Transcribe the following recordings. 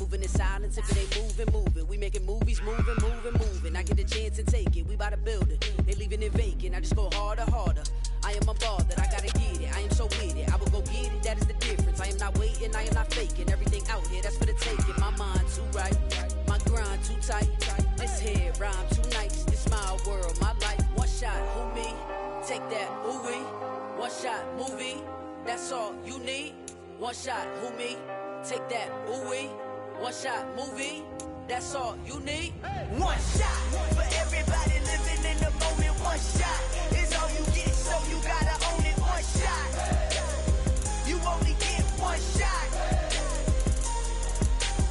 moving in silence. If it ain't moving. We making movies, moving. I get a chance and take it. We bout to build it. They leaving it vacant. I just go harder. I am unbothered. I gotta get it. I am so with it. I will go get it. That is the difference. I am not waiting. I am not faking. Everything out here, that's for the taking. My mind too right. My grind too tight. This head rhyme too nice. This my world, my life. One shot, who me? Take that, who we? One shot, movie. That's all you need. One shot, who me? Take that, who we? One shot, movie. That's all you need. One shot for everybody living in the moment. One shot is all you get, so you gotta own it. One shot. You only get one shot.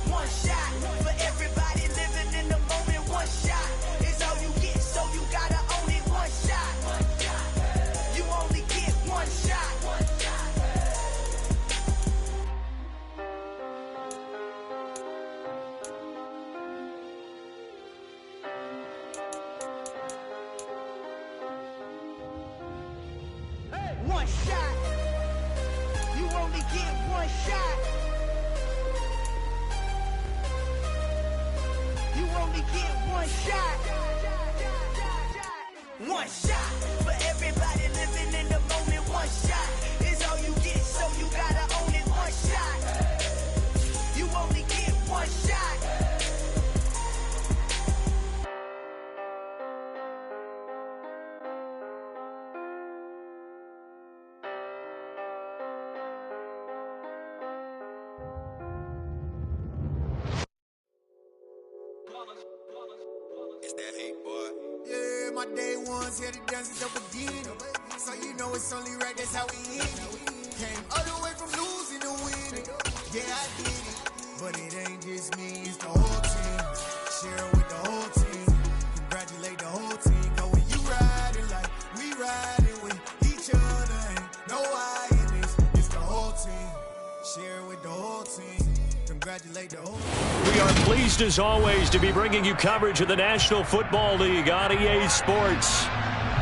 One shot for everybody living in the moment. One shot is all you get, so you gotta own it. One shot. You only get one shot. One shot. You only get one shot. You only get one shot. One shot for everybody living in the moment. One shot is all you get, so you gotta own it. One shot. You only get one shot. It's that hate, boy. Yeah, my day ones here to dance it up again. So you know it's only right, that's how we end it. Came all the way from losing to winning. Yeah, I did it. But it ain't just me, it's the whole team. Share it with the whole team. Congratulate the whole team. Cause when you riding like we riding with each other, ain't no I in this. It's the whole team. Share it with the whole team. Congratulate the whole team. We are pleased as always to be bringing you coverage of the National Football League on EA Sports.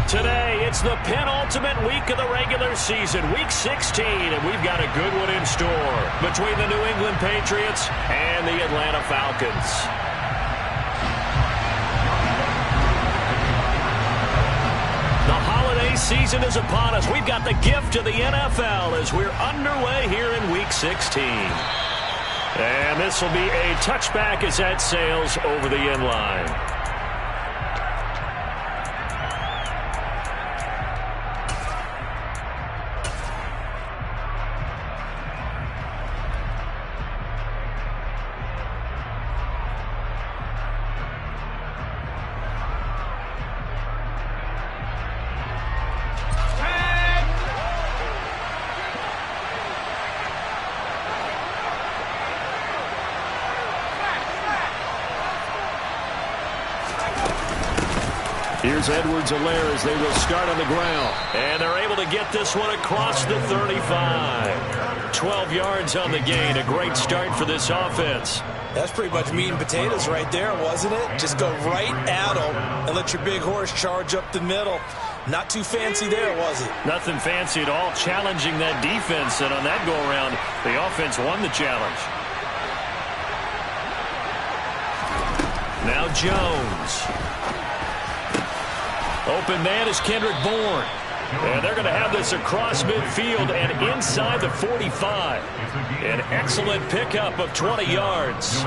Today, it's the penultimate week of the regular season, week 16, and we've got a good one in store between the New England Patriots and the Atlanta Falcons. The holiday season is upon us. We've got the gift of the NFL as we're underway here in week 16. And this will be a touchback as that sails over the end line. Here's Edwards-Helaire as they will start on the ground. And they're able to get this one across the 35. 12 yards on the gain. A great start for this offense. That's pretty much meat and potatoes right there, wasn't it? Just go right at them and let your big horse charge up the middle. Not too fancy there, was it? Nothing fancy at all. Challenging that defense, and on that go-around, the offense won the challenge. Now Jones. Open man is Kendrick Bourne. And they're going to have this across midfield and inside the 45. An excellent pickup of 20 yards.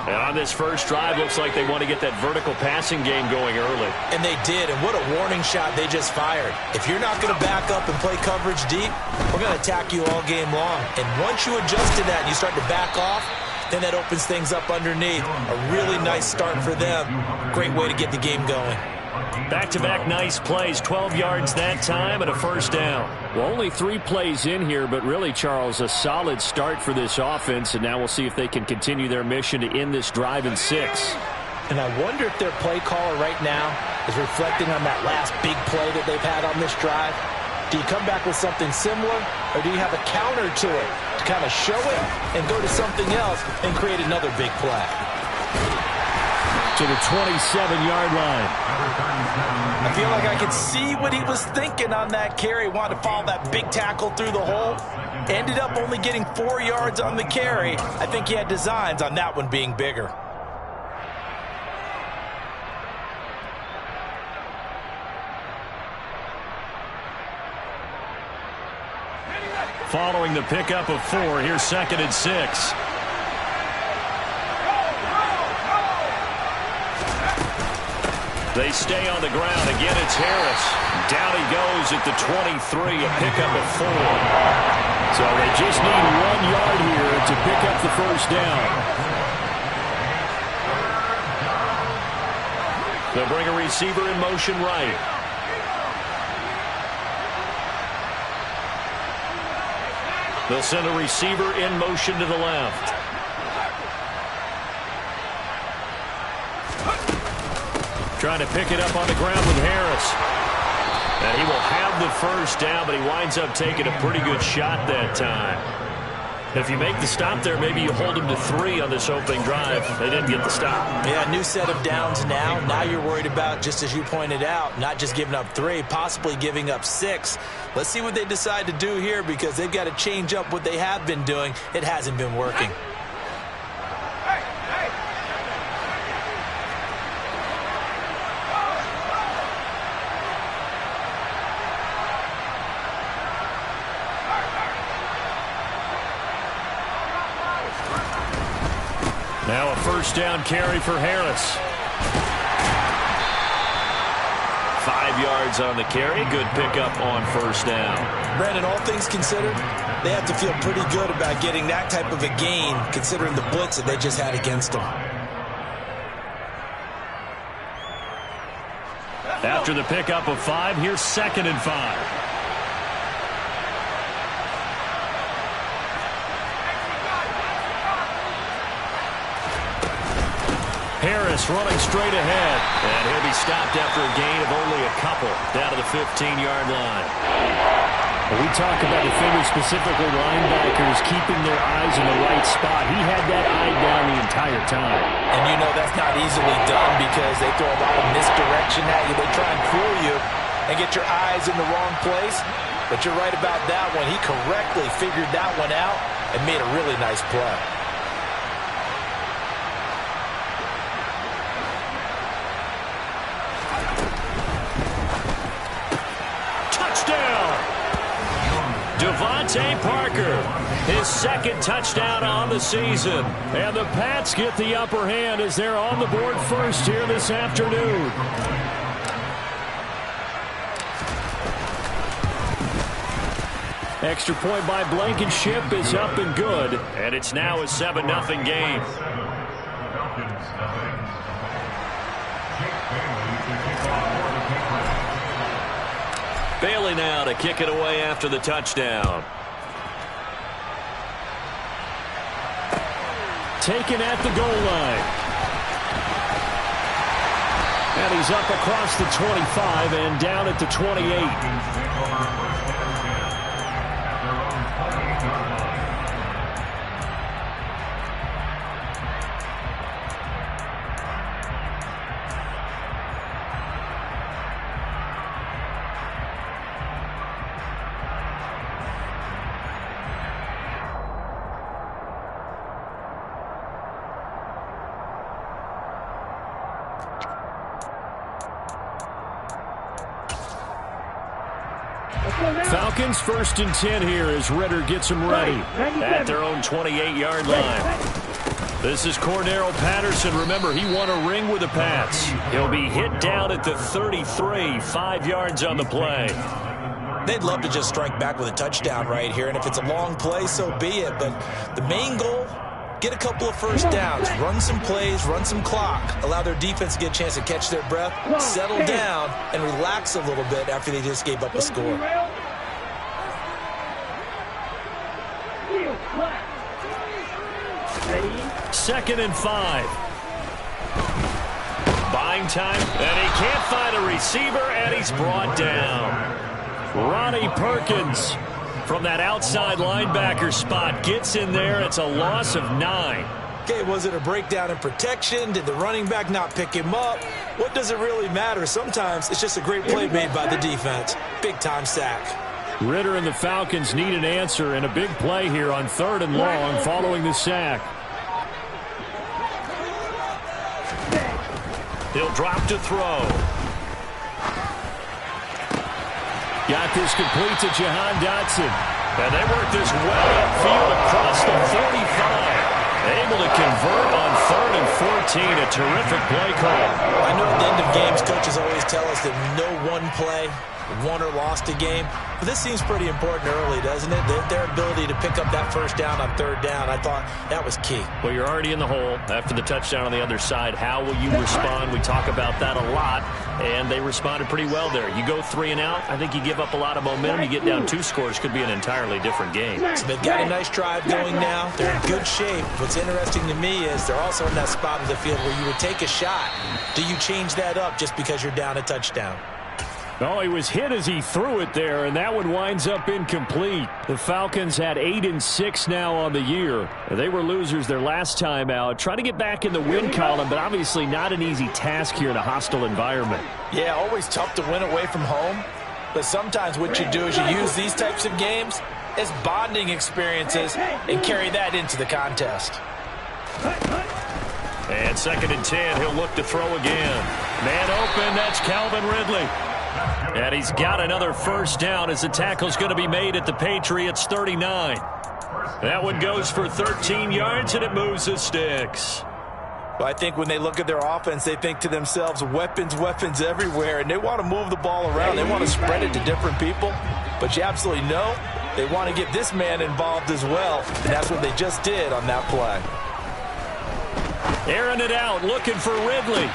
And on this first drive, looks like they want to get that vertical passing game going early. And they did, and what a warning shot they just fired. If you're not going to back up and play coverage deep, we're going to attack you all game long. And once you adjust to that and you start to back off, then that opens things up underneath. A really nice start for them. Great way to get the game going. Back-to-back nice plays, 12 yards that time and a first down. Well, only 3 plays in here, but really, Charles, a solid start for this offense, and now we'll see if they can continue their mission to end this drive in 6. And I wonder if their play caller right now is reflecting on that last big play that they've had on this drive. Do you come back with something similar, or do you have a counter to it to kind of show it and go to something else and create another big play? to the 27-yard line. I feel like I could see what he was thinking on that carry. Wanted to follow that big tackle through the hole. Ended up only getting 4 yards on the carry. I think he had designs on that one being bigger. Following the pickup of 4, here's 2nd and 6. They stay on the ground. Again, it's Harris. Down he goes at the 23, a pickup of 4. So they just need 1 yard here to pick up the first down. They'll bring a receiver in motion right. They'll send a receiver in motion to the left. Trying to pick it up on the ground with Harris. And he will have the first down, but he winds up taking a pretty good shot that time. If you make the stop there, maybe you hold him to 3 on this opening drive. They didn't get the stop. Yeah, new set of downs now. Now you're worried about, just as you pointed out, not just giving up 3, possibly giving up 6. Let's see what they decide to do here, because they've got to change up what they have been doing. It hasn't been working. Now a first down carry for Harris. 5 yards on the carry. Good pickup on first down. Brandon, all things considered, they have to feel pretty good about getting that type of a gain, considering the blitz that they just had against them. After the pickup of 5, here's 2nd and 5. Harris running straight ahead, and he'll be stopped after a gain of only a couple down to the 15-yard line. We talk about defenders, specifically linebackers, keeping their eyes in the right spot. He had that eye down the entire time. And you know that's not easily done, because they throw a lot of misdirection at you. They try and fool you and get your eyes in the wrong place. But you're right about that one. He correctly figured that one out and made a really nice play. Devontae Parker, his 2nd touchdown on the season. And the Pats get the upper hand as they're on the board first here this afternoon. Extra point by Blankenship is up and good. And it's now a 7-0 game. Bailey now to kick it away after the touchdown. Taken at the goal line. And he's up across the 25 and down at the 28. Falcons 1st and 10 here as Ritter gets them ready at their own 28-yard line. This is Cordero Patterson. Remember, he won a ring with the Pats. He'll be hit down at the 33, 5 yards on the play. They'd love to just strike back with a touchdown right here, and if it's a long play, so be it. But the main goal, get a couple of first downs, run some plays, run some clock, allow their defense to get a chance to catch their breath, settle down, and relax a little bit after they just gave up a score. Second and 5. Buying time, and he can't find a receiver, and he's brought down. Ronnie Perkins from that outside linebacker spot gets in there. It's a loss of 9. Okay, was it a breakdown in protection? Did the running back not pick him up? What does it really matter? Sometimes it's just a great play made by the defense. Big-time sack. Ridder and the Falcons need an answer and a big play here on 3rd and long following the sack. He'll drop to throw. Got this complete to Jahan Dotson. And they work this well upfield across the 45. Able to convert on 3rd and 14. A terrific play call. I know at the end of games, coaches always tell us that no one play won or lost a game. But this seems pretty important early, doesn't it? Their ability to pick up that first down on 3rd down, I thought that was key. Well, you're already in the hole after the touchdown on the other side. How will you respond? We talk about that a lot, and they responded pretty well there. You go 3 and out, I think you give up a lot of momentum. You get down 2 scores, could be an entirely different game. So they've got a nice drive going now. They're in good shape. What's interesting to me is they're also in that spot of the field where you would take a shot. Do you change that up just because you're down a touchdown? Oh, he was hit as he threw it there, and that one winds up incomplete. The Falcons had 8-6 now on the year. They were losers their last time out. Trying to get back in the win column, but obviously not an easy task here in a hostile environment. Yeah, always tough to win away from home. But sometimes what you do is you use these types of games as bonding experiences and carry that into the contest. And 2nd and 10, he'll look to throw again. Man open, that's Calvin Ridley. And he's got another first down as the tackle's going to be made at the Patriots 39. That one goes for 13 yards, and it moves the sticks. Well, I think when they look at their offense, they think to themselves, weapons, weapons everywhere, and they want to move the ball around. They want to spread it to different people. But you absolutely know they want to get this man involved as well, and that's what they just did on that play. Airing it out, looking for Ridley.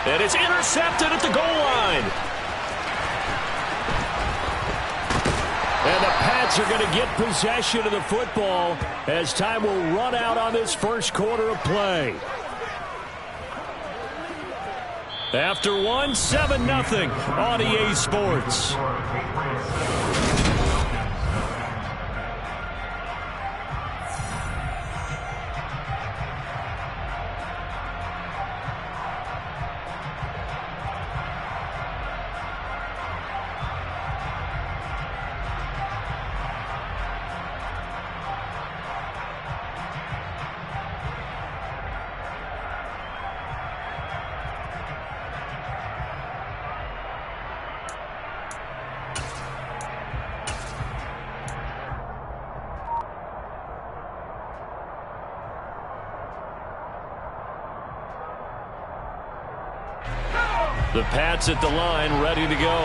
And it's intercepted at the goal line. And the Pats are going to get possession of the football as time will run out on this first quarter of play. After 7-0 on EA Sports. The Pats at the line, ready to go.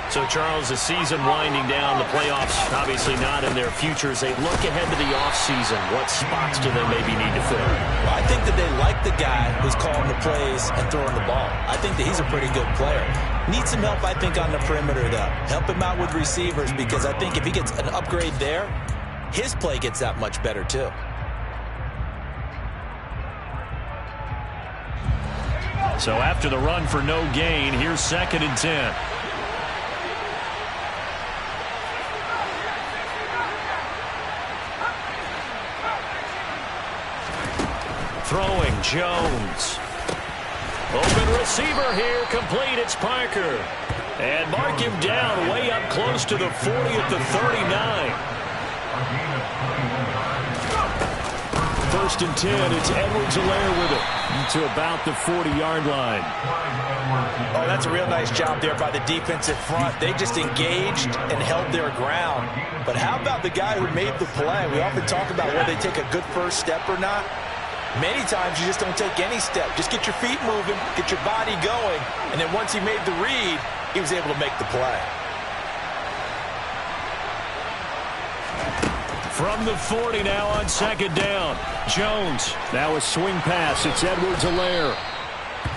So, Charles, the season winding down, the playoffs obviously not in their future. As they look ahead to the offseason, what spots do they maybe need to fill? Well, I think that they like the guy who's calling the plays and throwing the ball. I think that he's a pretty good player. Needs some help, I think, on the perimeter, though. Help him out with receivers, because I think if he gets an upgrade there, his play gets that much better, too. So after the run for no gain, here's 2nd and 10. Throwing, Jones. Open receiver here, complete, it's Parker. And mark him down way up close to the 40 at the 39. 1st and 10, it's Edwards-Helaire with it to about the 40-yard line. Oh, that's a real nice job there by the defensive front. They just engaged and held their ground. But how about the guy who made the play? We often talk about whether they take a good first step or not. Many times you just don't take any step. Just get your feet moving, get your body going, and then once he made the read, he was able to make the play. From the 40 now on 2nd down. Jones. Now a swing pass. It's Edwards-Helaire.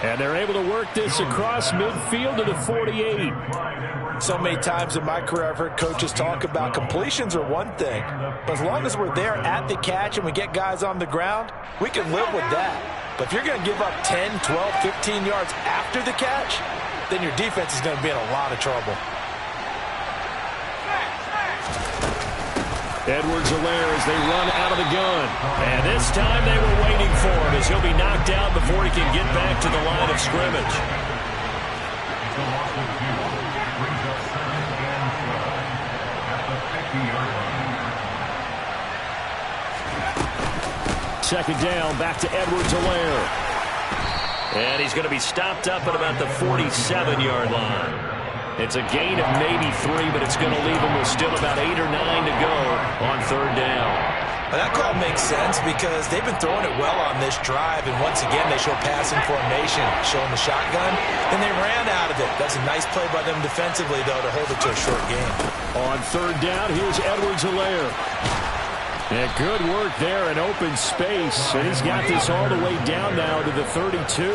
And they're able to work this across midfield to the 48. So many times in my career, I've heard coaches talk about completions are one thing. But as long as we're there at the catch and we get guys on the ground, we can live with that. But if you're going to give up 10, 12, 15 yards after the catch, then your defense is going to be in a lot of trouble. Edwards-Helaire as they run out of the gun. And this time they were waiting for him as he'll be knocked down before he can get back to the line of scrimmage. Second down, back to Edwards-Helaire. And he's going to be stopped up at about the 47-yard line. It's a gain of maybe 3, but it's going to leave him with still about 8 or 9 to go on third down. Well, that call makes sense because they've been throwing it well on this drive, and once again they show passing formation, showing the shotgun, and they ran out of it. That's a nice play by them defensively, though, to hold it to a short game. On third down, here's Edwards-Helaire. And good work there in open space, and he's got this all the way down now to the 32.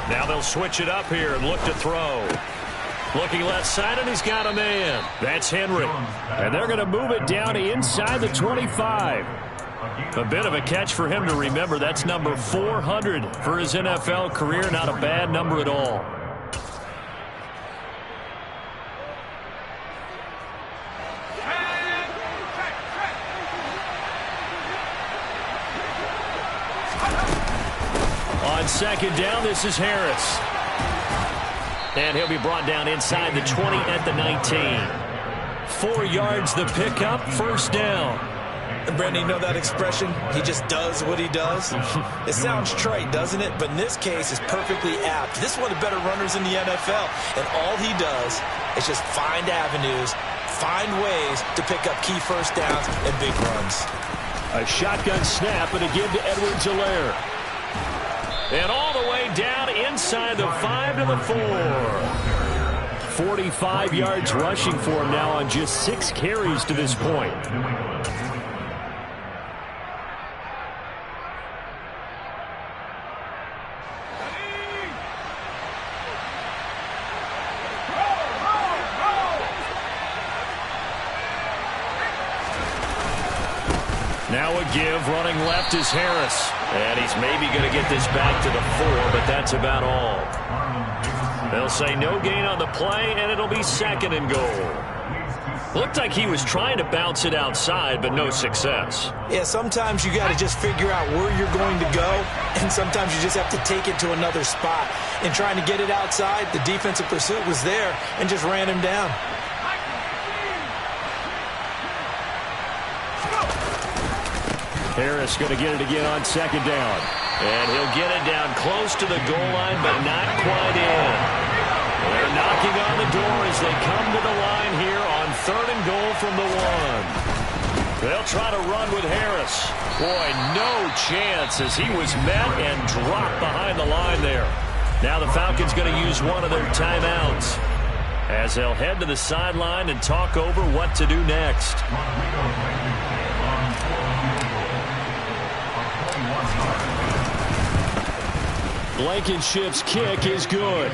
Now they'll switch it up here and look to throw. Looking left side, and he's got a man. That's Henry. And they're going to move it down inside the 25. A bit of a catch for him to remember. That's number 400 for his NFL career. Not a bad number at all. On second down, this is Harris. And he'll be brought down inside the 20 at the 19. 4 yards the pickup, first down. And Brandon, you know that expression? He just does what he does? It sounds trite, doesn't it? But in this case, it's perfectly apt. This is one of the better runners in the NFL. And all he does is just find avenues, find ways to pick up key first downs and big runs. A shotgun snap and a give to Edwards-Helaire. And all the way down inside the 5 to the 4. 45 yards rushing for him now on just 6 carries to this point. Now a give, running left is Harris. And he's maybe going to get this back to the 4, but that's about all. They'll say no gain on the play, and it'll be second and goal. Looked like he was trying to bounce it outside, but no success. Yeah, sometimes you got to just figure out where you're going to go, and sometimes you just have to take it to another spot. And trying to get it outside, the defensive pursuit was there and just ran him down. Harris going to get it again on second down. And he'll get it down close to the goal line, but not quite in. They're knocking on the door as they come to the line here on third and goal from the 1. They'll try to run with Harris. Boy, no chance as he was met and dropped behind the line there. Now the Falcons going to use one of their timeouts as they'll head to the sideline and talk over what to do next. Blankenship's kick is good.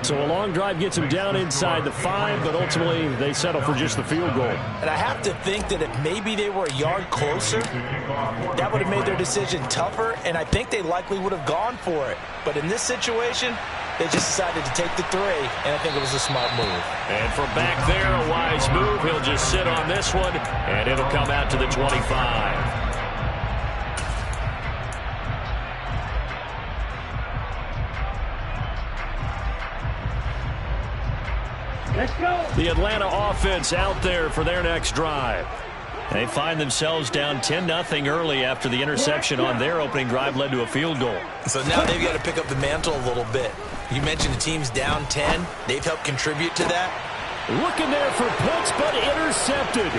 So a long drive gets him down inside the 5, but ultimately they settle for just the field goal. And I have to think that if maybe they were a yard closer, that would have made their decision tougher, and I think they likely would have gone for it. But in this situation, they just decided to take the 3, and I think it was a smart move. And from back there, a wise move. He'll just sit on this one, and it'll come out to the 25. Let's go. The Atlanta offense out there for their next drive. They find themselves down 10-0 early after the interception on their opening drive led to a field goal. So now they've got to pick up the mantle a little bit. You mentioned the team's down 10. They've helped contribute to that. Looking there for Pitts, but intercepted.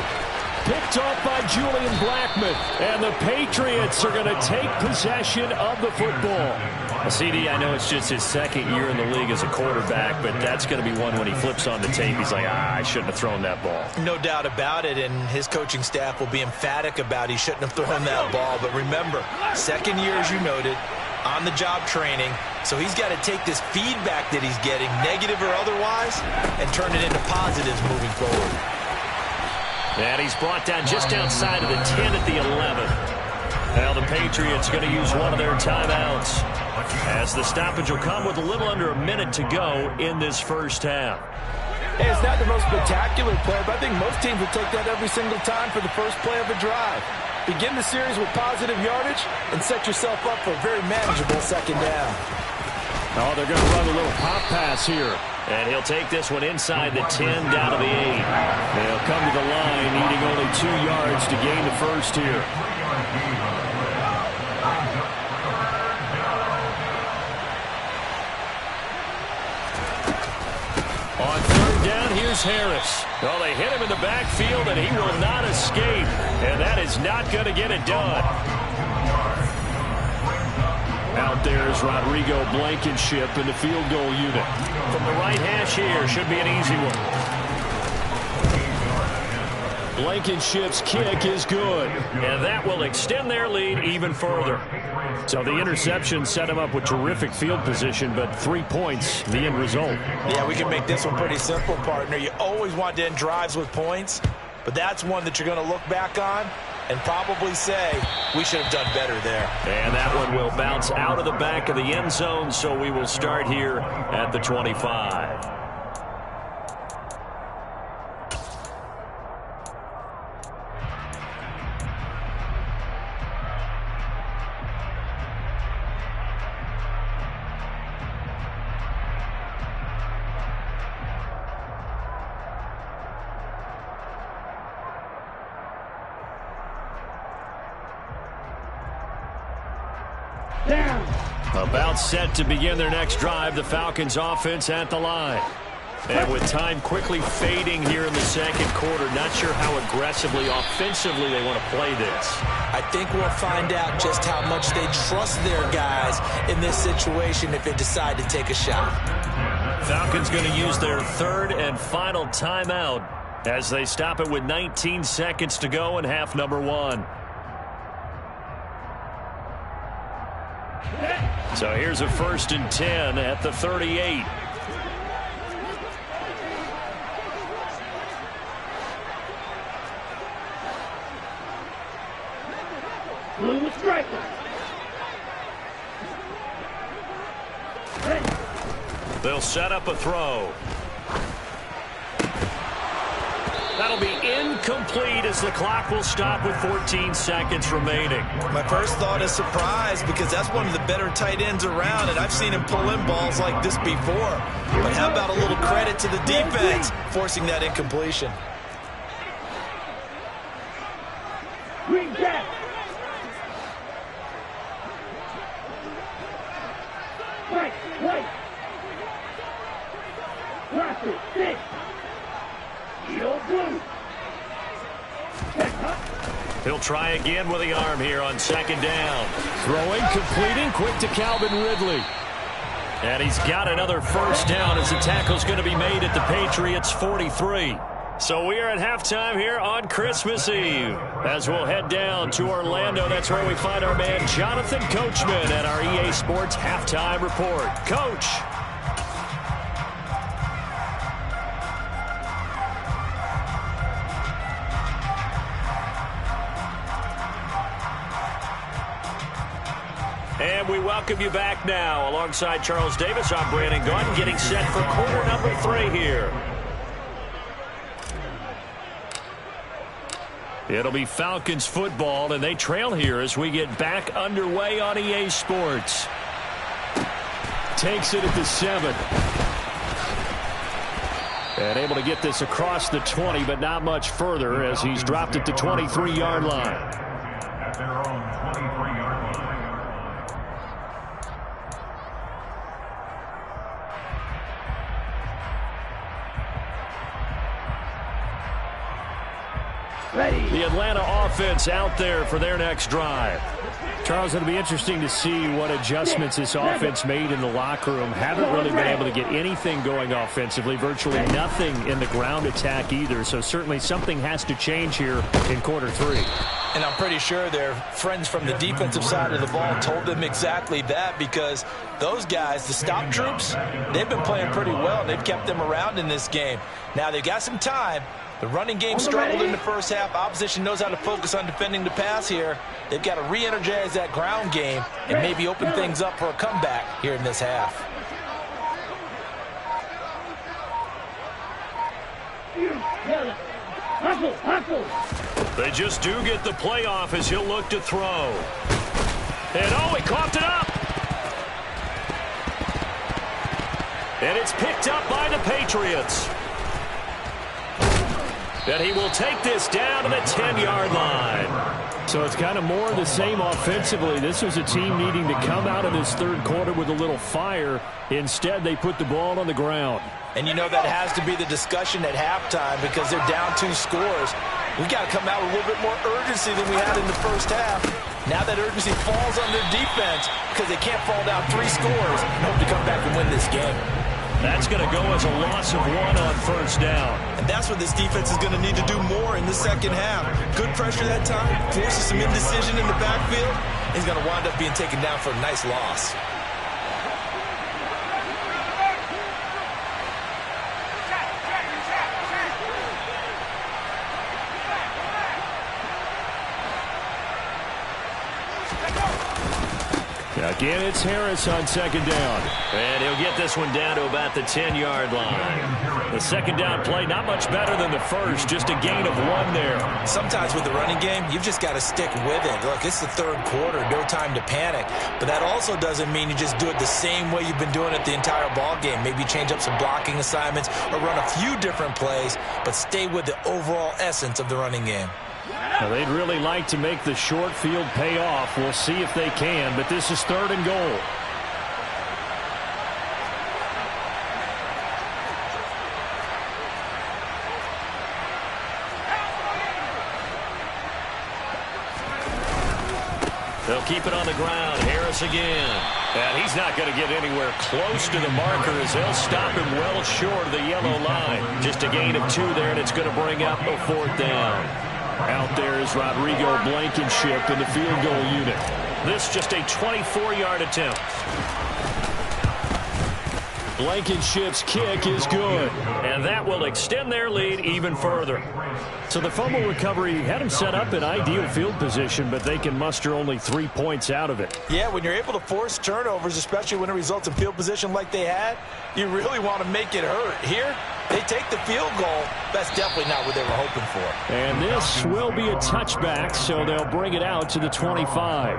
Picked off by Julian Blackmon. And the Patriots are going to take possession of the football. CD, I know it's just his second year in the league as a quarterback, but that's going to be one when he flips on the tape. He's like, I shouldn't have thrown that ball. No doubt about it, and his coaching staff will be emphatic about he shouldn't have thrown that ball. But remember, second year, as you noted, on-the-job training, so he's got to take this feedback that he's getting, negative or otherwise, and turn it into positives moving forward. And he's brought down just outside of the 10 at the 11. Now the Patriots going to use one of their timeouts, as the stoppage will come with a little under a minute to go in this first half. Hey, it's not the most spectacular play, but I think most teams would take that every single time for the first play of a drive. Begin the series with positive yardage and set yourself up for a very manageable second down. Oh, they're going to run a little pop pass here. And he'll take this one inside the 10, down to the 8. They'll come to the line, needing only 2 yards to gain the first here. On third down, here's Harris. Well, they hit him in the backfield, and he will not escape. And that is not going to get it done. Out there is Rodrigo Blankenship in the field goal unit. From the right hash here, should be an easy one. Blankenship's kick is good, and that will extend their lead even further. So the interception set him up with terrific field position, but 3 points, the end result. Yeah, we can make this one pretty simple, partner. You always want to end drives with points, but that's one that you're going to look back on and probably say, we should have done better there. And that one will bounce out of the back of the end zone, so we will start here at the 25. About set to begin their next drive, the Falcons offense at the line. And with time quickly fading here in the second quarter, not sure how aggressively, offensively they want to play this. I think we'll find out just how much they trust their guys in this situation if they decide to take a shot. Falcons going to use their third and final timeout as they stop it with 19 seconds to go in half number 1. So here's a 1st and 10 at the 38. Blue striker. They'll set up a throw. That'll be incomplete as the clock will stop with 14 seconds remaining. My first thought is surprise because that's one of the better tight ends around, and I've seen him pull in balls like this before. But how about a little credit to the defense forcing that incompletion? Green jack. White. Cross it. 6. Blue. He'll try again with the arm here on second down. Throwing, completing, quick to Calvin Ridley. And he's got another first down as the tackle's going to be made at the Patriots' 43. So we are at halftime here on Christmas Eve. As we'll head down to Orlando, that's where we find our man Jonathan Coachman at our EA Sports Halftime Report. Coach. And we welcome you back now. Alongside Charles Davis, I'm Brandon Gunn, getting set for quarter number 3 here. It'll be Falcons football, and they trail here as we get back underway on EA Sports. Takes it at the 7. And able to get this across the 20, but not much further as he's dropped it to 23-yard line. At their own 23-yard line. The Atlanta offense out there for their next drive. Charles, it'll be interesting to see what adjustments this offense made in the locker room. Haven't really been able to get anything going offensively, virtually nothing in the ground attack either. So certainly something has to change here in quarter 3. And I'm pretty sure their friends from the defensive side of the ball told them exactly that, because those guys, the stop troops, they've been playing pretty well. They've kept them around in this game. Now they've got some time, The running game struggled in the first half. Opposition knows how to focus on defending the pass here. They've got to re-energize that ground game and maybe open things up for a comeback here in this half. They just do get the play off as he'll look to throw. And oh, he coughed it up. And it's picked up by the Patriots. And he will take this down to the 10-yard line. So it's kind of more of the same offensively. This was a team needing to come out of this third quarter with a little fire. Instead, they put the ball on the ground. And you know that has to be the discussion at halftime because they're down 2 scores. We got to come out with a little bit more urgency than we had in the first half. Now that urgency falls on their defense because they can't fall down 3 scores and hope to come back and win this game. That's going to go as a loss of 1 on first down. And that's what this defense is going to need to do more in the second half. Good pressure that time, forces some indecision in the backfield. He's going to wind up being taken down for a nice loss. Again, it's Harris on second down. And he'll get this one down to about the 10-yard line. The second down play, not much better than the first, just a gain of 1 there. Sometimes with the running game, you've just got to stick with it. Look, it's the third quarter, no time to panic. But that also doesn't mean you just do it the same way you've been doing it the entire ball game. Maybe change up some blocking assignments or run a few different plays, but stay with the overall essence of the running game. Now, they'd really like to make the short field pay off. We'll see if they can, but this is 3rd and goal. They'll keep it on the ground. Harris again. And he's not going to get anywhere close to the marker as they'll stop him well short of the yellow line. Just a gain of 2 there, and it's going to bring up a 4th down. Out there is Rodrigo Blankenship in the field goal unit. This just a 24-yard attempt. Blankenship's kick is good. And that will extend their lead even further. So the fumble recovery had them set up in ideal field position, but they can muster only 3 points out of it. Yeah, when you're able to force turnovers, especially when it results in field position like they had, you really want to make it hurt. Here, they take the field goal. That's definitely not what they were hoping for. And this will be a touchback, so they'll bring it out to the 25.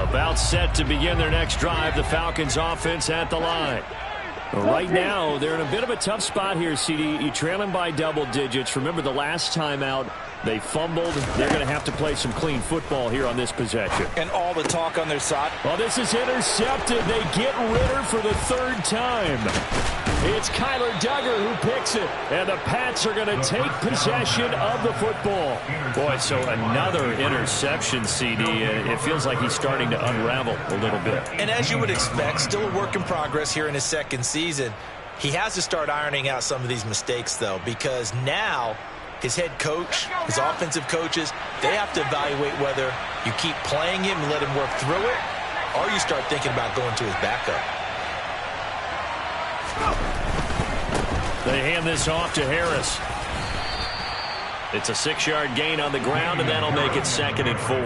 About set to begin their next drive. The Falcons offense at the line. Right now, they're in a bit of a tough spot here, CD. You trail them by double digits. Remember the last time out, they fumbled. They're going to have to play some clean football here on this possession. And all the talk on their side. Well, this is intercepted. They get Ritter for the 3rd time. It's Kyler Duggar who picks it. And the Pats are going to take possession of the football. Boy, so another interception, CD. It feels like he's starting to unravel a little bit. And as you would expect, still a work in progress here in his second season. He has to start ironing out some of these mistakes, though, because now his head coach, his offensive coaches, they have to evaluate whether you keep playing him and let him work through it, or you start thinking about going to his backup. They hand this off to Harris. It's a 6-yard gain on the ground, and that'll make it 2nd and 4.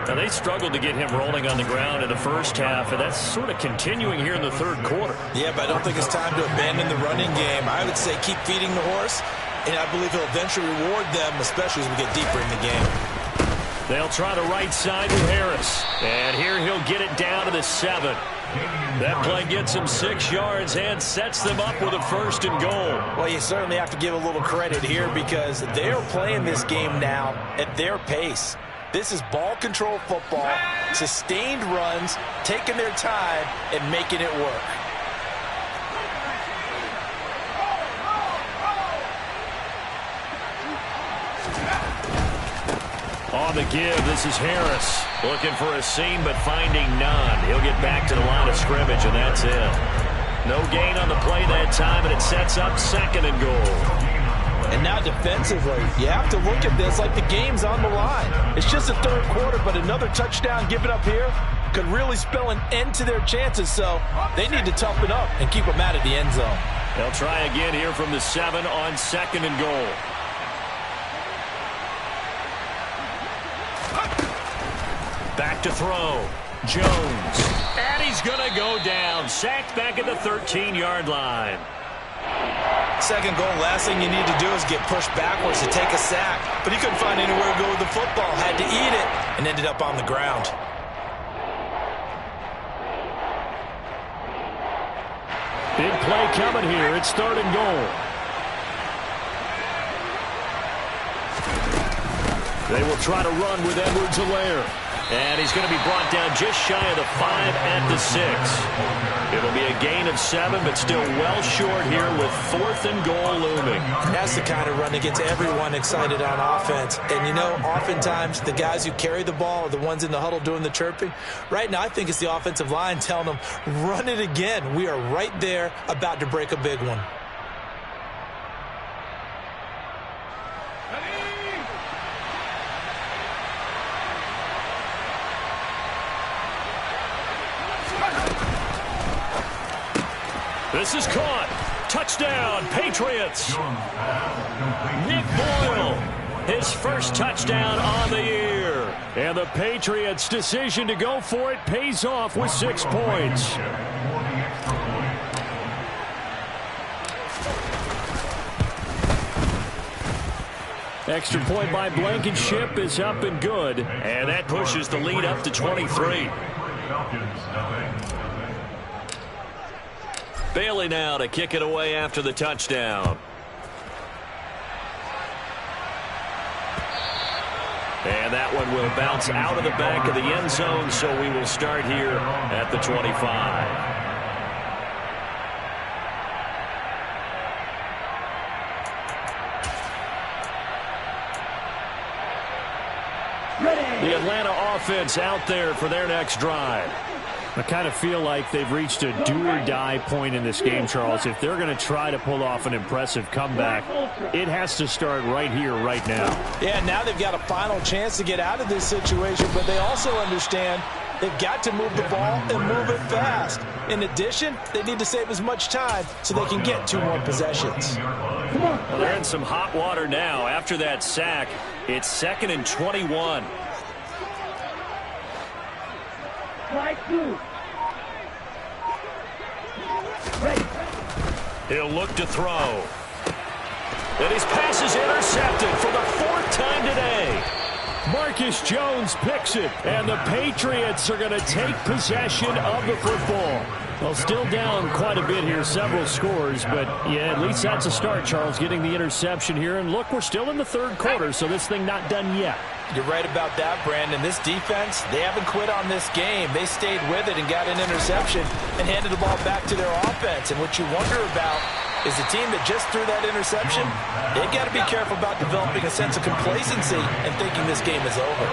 Now, they struggled to get him rolling on the ground in the first half, and that's sort of continuing here in the third quarter. Yeah, but I don't think it's time to abandon the running game. I would say keep feeding the horse, and I believe he'll eventually reward them, especially as we get deeper in the game. They'll try the right side with Harris. And here he'll get it down to the 7. That play gets him 6 yards and sets them up with a 1st and goal. Well, you certainly have to give a little credit here because they are playing this game now at their pace. This is ball control football, sustained runs, taking their time and making it work. On the give, this is Harris. Looking for a seam, but finding none. He'll get back to the line of scrimmage, and that's it. No gain on the play that time, and it sets up 2nd and goal. And now defensively, you have to look at this like the game's on the line. It's just the third quarter, but another touchdown given up here, could really spell an end to their chances, so they need to toughen up and keep them out of the end zone. They'll try again here from the 7 on 2nd and goal. Back to throw. Jones. And he's going to go down. Sacked back at the 13-yard line. 2nd goal, last thing you need to do is get pushed backwards to take a sack. But he couldn't find anywhere to go with the football. Had to eat it and ended up on the ground. Big play coming here. It's 3rd and goal. They will try to run with Edwards-Helaire. And he's going to be brought down just shy of the 5 at the 6. It'll be a gain of 7, but still well short here with 4th and goal looming. That's the kind of run that gets everyone excited on offense. And, you know, oftentimes the guys who carry the ball are the ones in the huddle doing the chirping. Right now, I think it's the offensive line telling them, run it again. We are right there about to break a big one. This is caught. Touchdown, Patriots. Nick Boyle, his first touchdown on the year. And the Patriots' decision to go for it pays off with 6 points. Extra point by Blankenship is up and good. And that pushes the lead up to 23. Bailey now to kick it away after the touchdown. And that one will bounce out of the back of the end zone, so we will start here at the 25. The Atlanta offense out there for their next drive. I kind of feel like they've reached a do-or-die point in this game, Charles. If they're going to try to pull off an impressive comeback, it has to start right here, right now. Yeah, now they've got a final chance to get out of this situation, but they also understand they've got to move the ball and move it fast. In addition, they need to save as much time so they can get 2 more possessions. Well, they're in some hot water now. After that sack, it's 2nd and 21. He'll look to throw. And his pass is intercepted for the 4th time today. Marcus Jones picks it, and the Patriots are going to take possession of the football. Well, still down quite a bit here, several scores, but yeah, at least that's a start, Charles, getting the interception here. And look, we're still in the 3rd quarter, so this thing not done yet. You're right about that, Brandon. This defense, they haven't quit on this game. They stayed with it and got an interception and handed the ball back to their offense. And what you wonder about is the team that just threw that interception, they've got to be careful about developing a sense of complacency and thinking this game is over.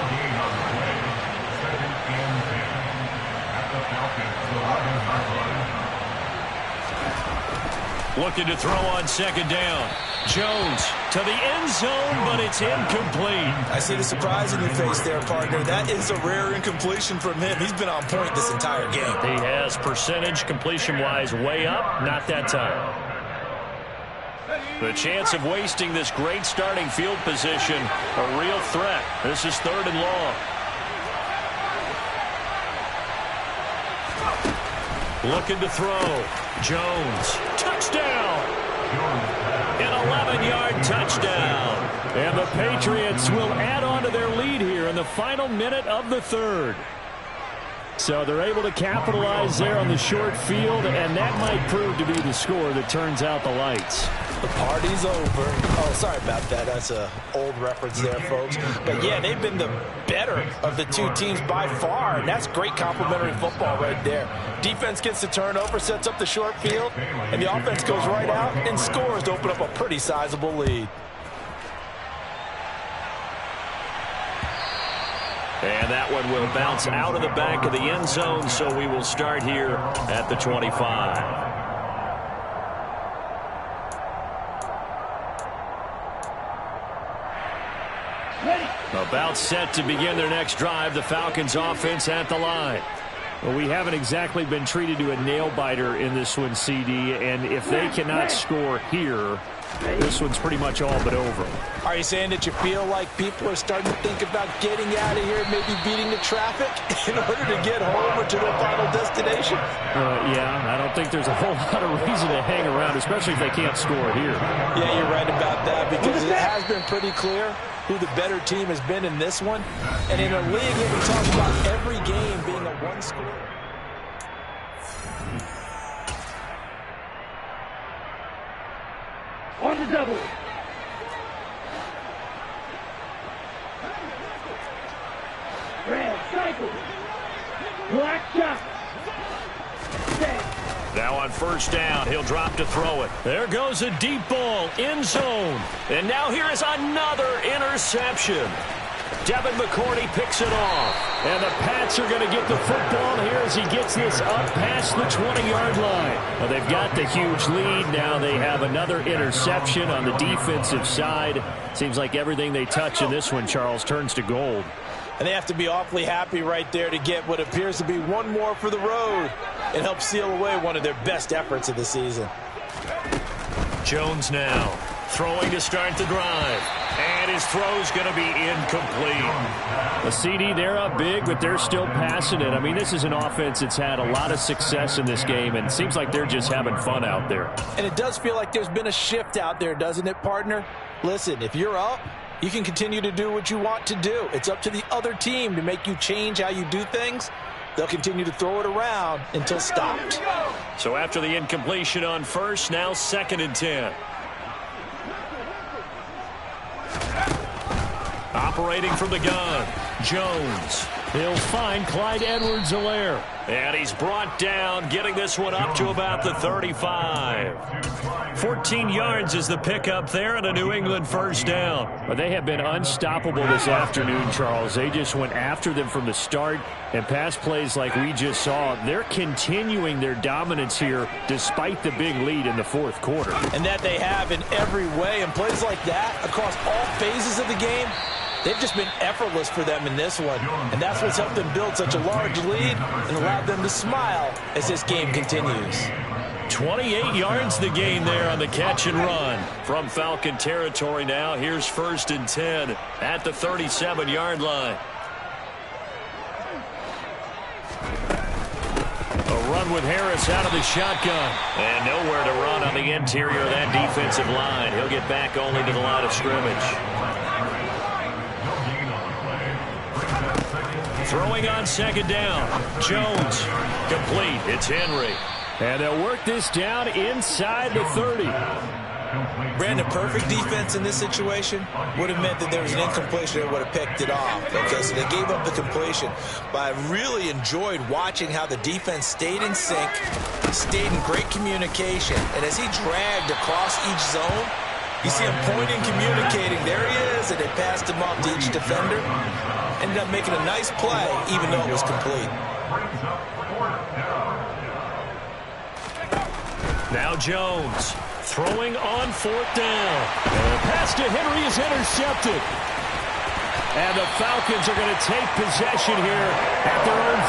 Looking to throw on 2nd down. Jones to the end zone, but it's incomplete. I see the surprise in your face there, partner. That is a rare incompletion from him. He's been on point this entire game. He has percentage completion-wise way up, not that time. The chance of wasting this great starting field position, a real threat. This is 3rd and long. Looking to throw. Jones. Touchdown. An 11-yard touchdown. And the Patriots will add on to their lead here in the final minute of the 3rd. So they're able to capitalize there on the short field, and that might prove to be the score that turns out the lights. The party's over. Oh, sorry about that. That's an old reference there, folks. But, yeah, they've been the better of the 2 teams by far, and that's great complimentary football right there. Defense gets the turnover, sets up the short field, and the offense goes right out and scores to open up a pretty sizable lead. And that one will bounce out of the back of the end zone, so we will start here at the 25. About set to begin their next drive, the Falcons offense at the line. Well, we haven't exactly been treated to a nail-biter in this one, CD, and if they cannot score here, this one's pretty much all but over. Are you saying that you feel like people are starting to think about getting out of here and maybe beating the traffic in order to get home or to their final destination? Yeah, I don't think there's a whole lot of reason to hang around, especially if they can't score here. Yeah, you're right about that, because it has been pretty clear who the better team has been in this one. And in a league that we talk about every game being a one-score. On the double. Red cycle. Black shot. Set. Now on first down, he'll drop to throw it. There goes a deep ball, end zone. And now here is another interception. Devin McCourty picks it off. And the Pats are going to get the football here as he gets this up past the 20-yard line. Well, they've got the huge lead. Now they have another interception on the defensive side. Seems like everything they touch in this one, Charles, turns to gold. And they have to be awfully happy right there to get what appears to be one more for the road and help seal away one of their best efforts of the season. Jones now throwing to start the drive. And his throw's going to be incomplete. The CD, they're up big, but they're still passing it. I mean, this is an offense that's had a lot of success in this game, and it seems like they're just having fun out there. And it does feel like there's been a shift out there, doesn't it, partner? Listen, if you're up, you can continue to do what you want to do. It's up to the other team to make you change how you do things. They'll continue to throw it around until stopped. So after the incompletion on first, now 2nd and 10. Operating from the gun, Jones. He'll find Clyde Edwards-Helaire. And he's brought down, getting this one up to about the 35. 14 yards is the pickup there, and a New England first down. But they have been unstoppable this afternoon, Charles. They just went after them from the start, and pass plays like we just saw. They're continuing their dominance here despite the big lead in the fourth quarter. And that they have in every way, and plays like that across all phases of the game, they've just been effortless for them in this one. And that's what's helped them build such a large lead and allowed them to smile as this game continues. 28 yards the gain there on the catch and run. From Falcon territory now, here's 1st and 10 at the 37-yard line. A run with Harris out of the shotgun. And nowhere to run on the interior of that defensive line. He'll get back only to the line of scrimmage. Throwing on 2nd down. Jones. Complete. It's Henry. And they'll work this down inside the 30. Brandon, perfect defense in this situation would have meant that there was an incompletion that would have picked it off. Okay, so they gave up the completion. But I really enjoyed watching how the defense stayed in sync, stayed in great communication. And as he dragged across each zone, you see him pointing, communicating. There he is, and they passed him off to each defender. Ended up making a nice play, even though it was complete. Now Jones throwing on 4th down. And the pass to Henry is intercepted. And the Falcons are going to take possession here at their own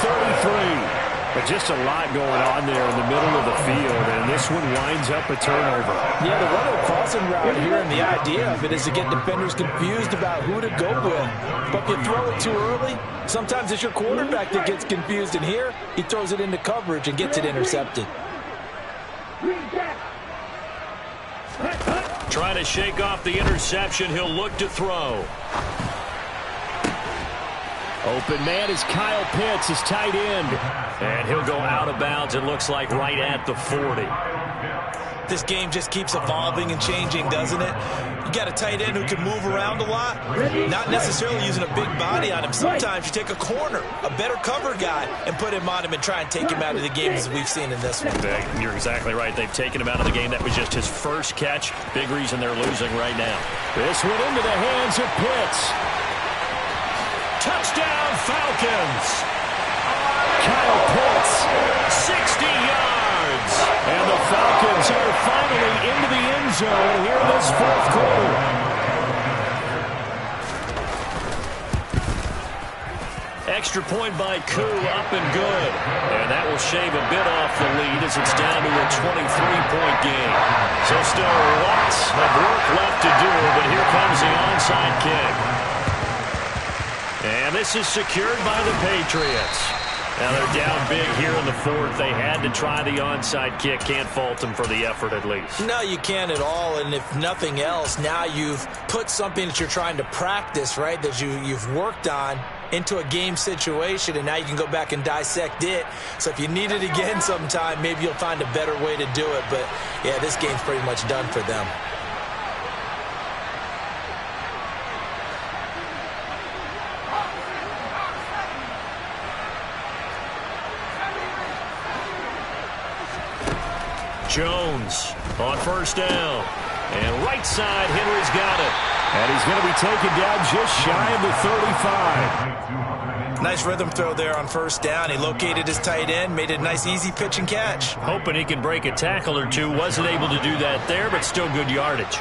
33. But just a lot going on there in the middle of the field, and this one winds up a turnover. Yeah, the run crossing route here, and the idea of it is to get defenders confused about who to go with. But if you throw it too early, sometimes it's your quarterback that gets confused, and here he throws it into coverage and gets it intercepted. Trying to shake off the interception, he'll look to throw. Open man is Kyle Pitts, his tight end. And he'll go out of bounds, it looks like right at the 40. This game just keeps evolving and changing, doesn't it? You got a tight end who can move around a lot, not necessarily using a big body on him. Sometimes you take a corner, a better cover guy, and put him on him and try and take him out of the game as we've seen in this one. You're exactly right. They've taken him out of the game. That was just his first catch. Big reason they're losing right now. This one into the hands of Pitts. Touchdown, Falcons! Kyle Pitts, 60 yards! And the Falcons are finally into the end zone here in this fourth quarter. Extra point by Koo, up and good. And that will shave a bit off the lead as it's down to a 23-point game. So still lots of work left to do, but here comes the onside kick. And this is secured by the Patriots. Now they're down big here in the fourth. They had to try the onside kick. Can't fault them for the effort at least. No, you can't at all. And if nothing else, now you've put something that you're trying to practice, right, that you've worked on into a game situation, and now you can go back and dissect it. So if you need it again sometime, maybe you'll find a better way to do it. But, yeah, this game's pretty much done for them. Jones on first down. And right side, Henry's got it. And he's going to be taken down just shy of the 35. Nice rhythm throw there on first down. He located his tight end, made it a nice easy pitch and catch. Hoping he can break a tackle or two. Wasn't able to do that there, but still good yardage.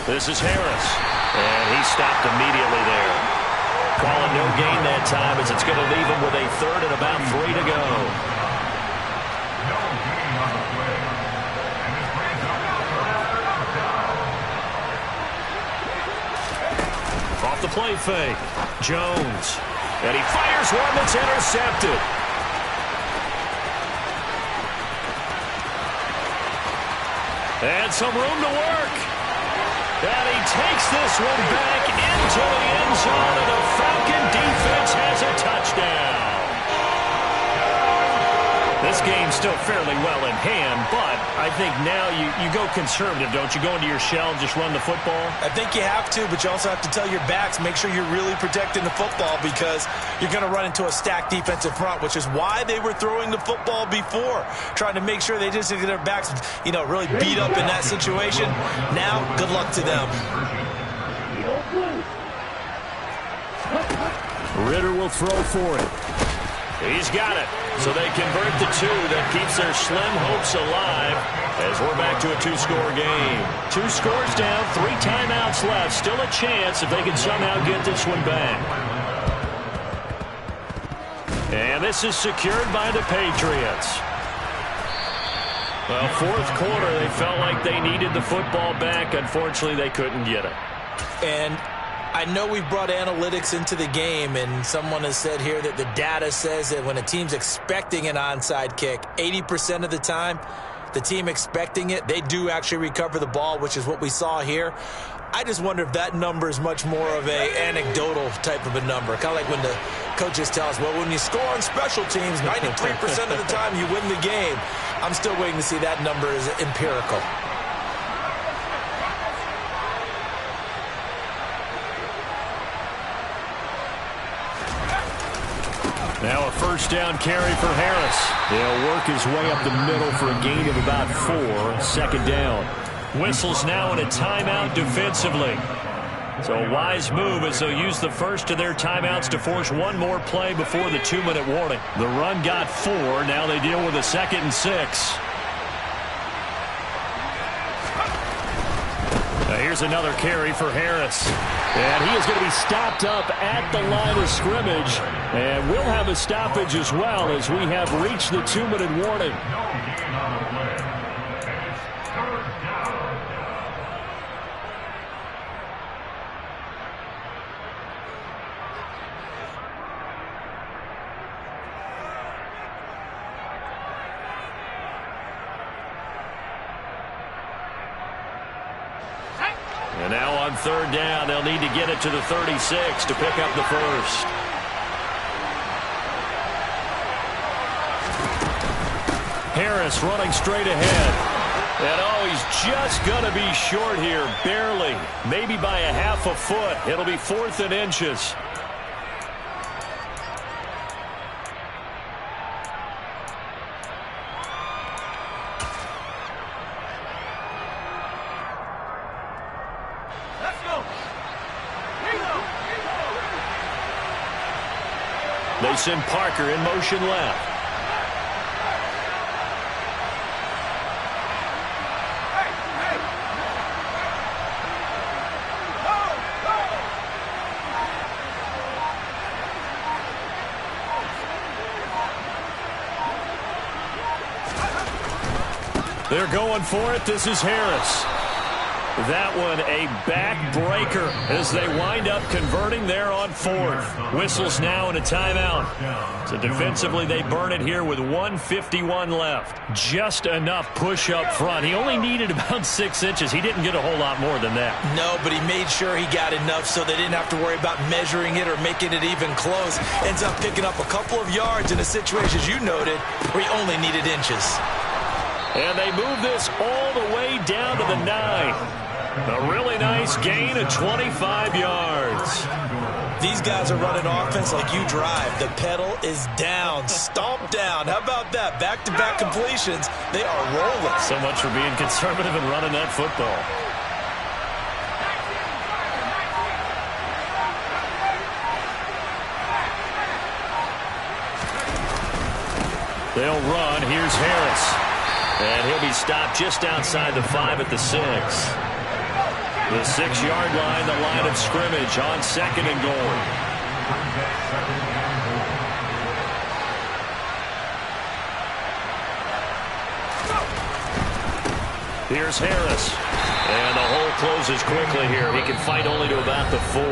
This is Harris. And he stopped immediately there. Calling no gain that time as it's going to leave him with a third and about 3 to go. Off the play fake. Jones. And he fires one that's intercepted. And some room to work. And he takes this one back into the end zone, and the Falcon defense has a touchdown. This game's still fairly well in hand, but I think now you go conservative, don't you? Go into your shell and just run the football? I think you have to, but you also have to tell your backs, make sure you're really protecting the football because you're going to run into a stacked defensive front, which is why they were throwing the football before, trying to make sure they just get their backs, really beat up in that situation. Now, good luck to them. Ritter will throw for it. He's got it. So they convert the two. That keeps their slim hopes alive as we're back to a two-score game. 2 scores down, 3 timeouts left. Still a chance if they can somehow get this one back. And this is secured by the Patriots. Well, fourth quarter, they felt like they needed the football back. Unfortunately, they couldn't get it. And I know we've brought analytics into the game, and someone has said here that the data says that when a team's expecting an onside kick, 80% of the time, the team expecting it, they do actually recover the ball, which is what we saw here. I just wonder if that number is much more of a anecdotal type of a number. Kind of like when the coaches tell us, well, when you score on special teams, 93% of the time you win the game. I'm still waiting to see that number is empirical. Now a first down carry for Harris. He'll work his way up the middle for a gain of about 4. Second down. Whistles now in a timeout defensively. So a wise move as they'll use the first of their timeouts to force one more play before the 2-minute warning. The run got 4. Now they deal with a 2nd and 6. Now here's another carry for Harris. And he is going to be stopped up at the line of scrimmage. And we'll have a stoppage as well as we have reached the 2-minute warning. And now on third down, they'll need to get it to the 36 to pick up the first. Harris running straight ahead. And he's just going to be short here, barely. Maybe by a half a foot. It'll be 4th and inches. They send Parker in motion left. They're going for it. This is Harris. That one a backbreaker as they wind up converting there on fourth. Whistles now and a timeout. So defensively they burn it here with 1:51 left. Just enough push up front. He only needed about 6 inches. He didn't get a whole lot more than that. No, but he made sure he got enough so they didn't have to worry about measuring it or making it even close. Ends up picking up a couple of yards in a situation, as you noted, where he only needed inches. And they move this all the way down to the 9. A really nice gain of 25 yards. These guys are running offense like you drive. The pedal is down, stomped down. How about that? Back-to-back completions. They are rolling. So much for being conservative and running that football. They'll run. Here's Harris. And he'll be stopped just outside the 5 at the 6. The 6-yard line, the line of scrimmage on 2nd and goal. Here's Harris. And the hole closes quickly here. He can fight only to about the 4.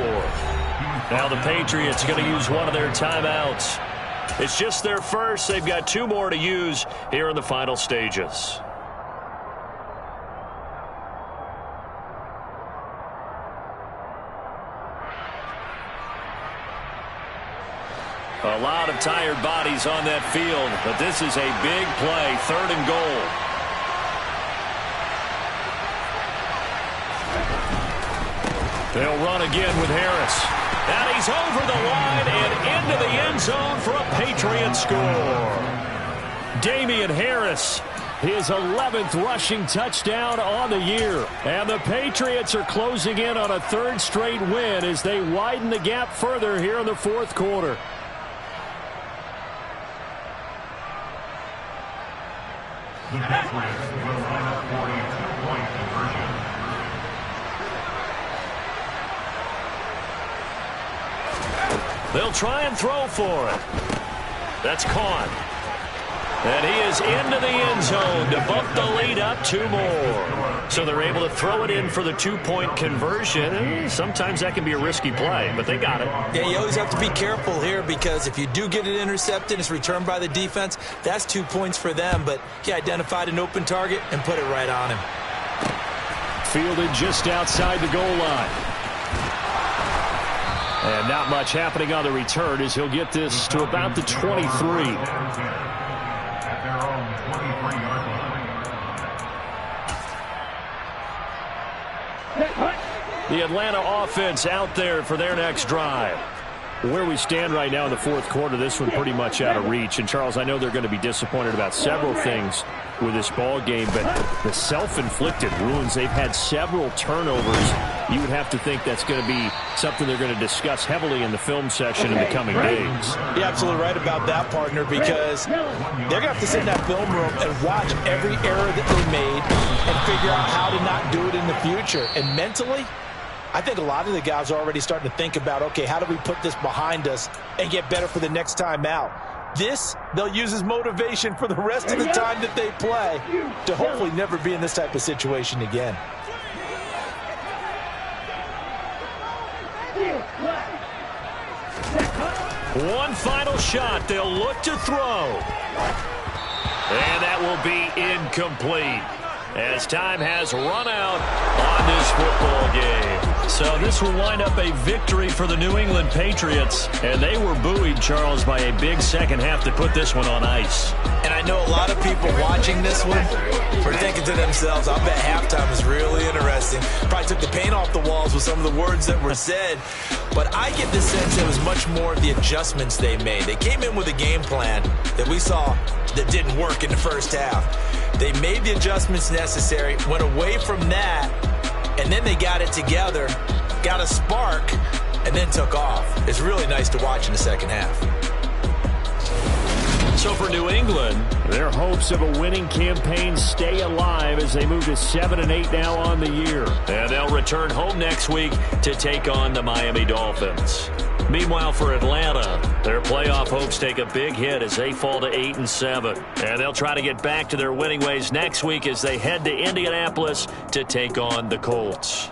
Now the Patriots going to use one of their timeouts. It's just their first. They've got 2 more to use here in the final stages. A lot of tired bodies on that field, but this is a big play, 3rd and goal. They'll run again with Harris. And he's over the line and into the end zone for a Patriot score. Damian Harris, his 11th rushing touchdown on the year. And the Patriots are closing in on a 3rd straight win as they widen the gap further here in the 4th quarter. The Patriots will line up for a 2-point conversion. They'll try and throw for it. That's caught. And he is into the end zone to bump the lead up 2 more. So they're able to throw it in for the 2-point conversion. Sometimes that can be a risky play, but they got it. Yeah, you always have to be careful here because if you do get it intercepted, it's returned by the defense, that's 2 points for them. But he identified an open target and put it right on him. Fielded just outside the goal line. And not much happening on the return as he'll get this to about the 23. At their own 23-yard line. The Atlanta offense out there for their next drive. Where we stand right now in the 4th quarter, this one pretty much out of reach. And, Charles, I know they're going to be disappointed about several things with this ball game, but the self-inflicted wounds, they've had several turnovers. You would have to think that's going to be something they're going to discuss heavily in the film session in the coming days. You're absolutely right about that, partner, because they're going to have to sit in that film room and watch every error that they made and figure out how to not do it in the future. And mentally, I think a lot of the guys are already starting to think about, okay, how do we put this behind us and get better for the next time out? This, they'll use as motivation for the rest of the time that they play to hopefully never be in this type of situation again. One final shot. They'll look to throw. And that will be incomplete as time has run out on this football game. So this will wind up a victory for the New England Patriots. And they were buoyed, Charles, by a big second half to put this one on ice. And I know a lot of people watching this one are thinking to themselves, I bet halftime is really interesting. Probably took the paint off the walls with some of the words that were said. But I get the sense it was much more of the adjustments they made. They came in with a game plan that we saw that didn't work in the first half. They made the adjustments necessary, went away from that, and then they got it together, got a spark, and then took off. It's really nice to watch in the second half. So for New England, their hopes of a winning campaign stay alive as they move to 7-8 now on the year. And they'll return home next week to take on the Miami Dolphins. Meanwhile, for Atlanta, their playoff hopes take a big hit as they fall to 8-7. And they'll try to get back to their winning ways next week as they head to Indianapolis to take on the Colts.